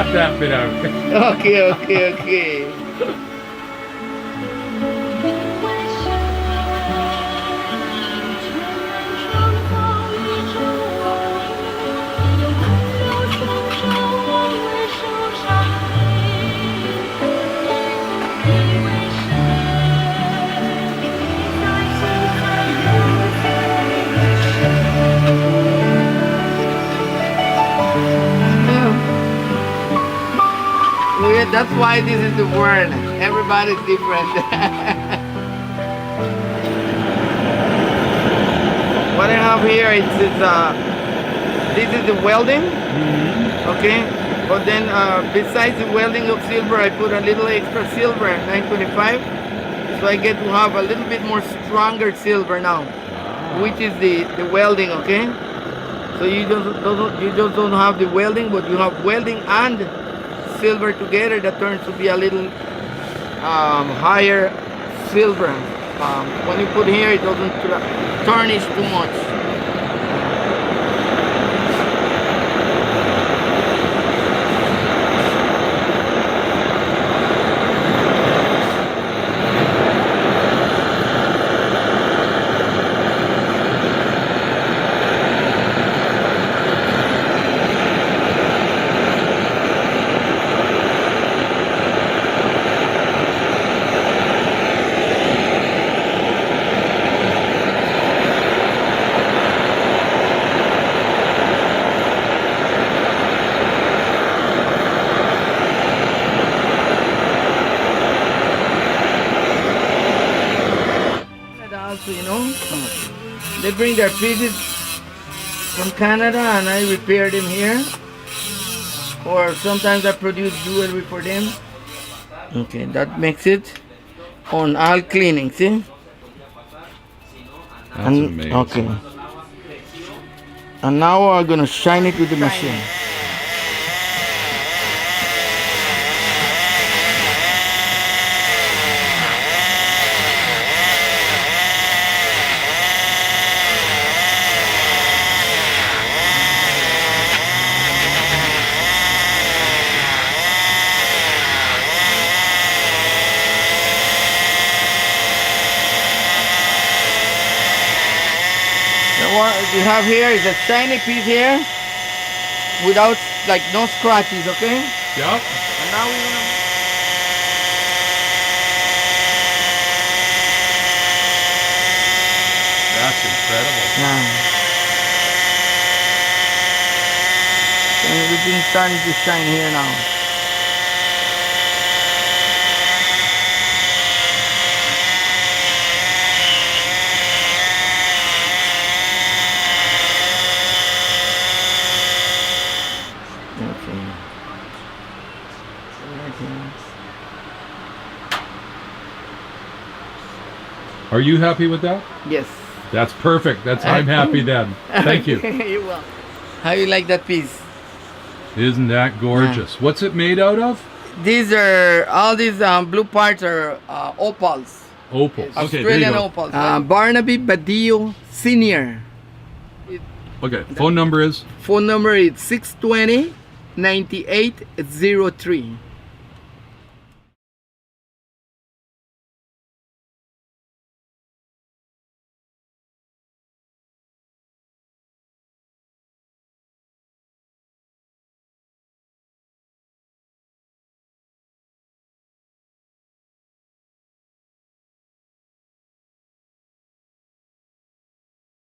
cut that bit out. Okay. That's why this is the word. Everybody's different. What I have here is this is the welding. Okay, but then besides the welding of silver, I put a little extra silver, 925, so I get to have a little bit more stronger silver now, which is the welding. Okay, so you just don't have the welding, but you have welding and silver together. That turns to be a little higher silver. When you put here, it doesn't tarnish too much. Also, you know, they bring their pieces from Canada and I repair them here, or sometimes I produce jewelry for them. Okay, that makes it on all cleaning. See? That's amazing. Okay, and now I'm gonna shine it with the machine. What you have here is a shiny piece here without, like, no scratches, okay? Yep. And now we're gonna... That's incredible. Yeah. And everything's starting to shine here now. Are you happy with that? Yes. That's perfect. I'm happy then. Thank you. You're welcome. How you like that piece? Isn't that gorgeous? Yeah. What's it made out of? These are, all these blue parts are opals. Opals. Okay, there you Australian go. opals. Barnabe Barillo Sr. Okay, phone number is? Phone number is 620-9803.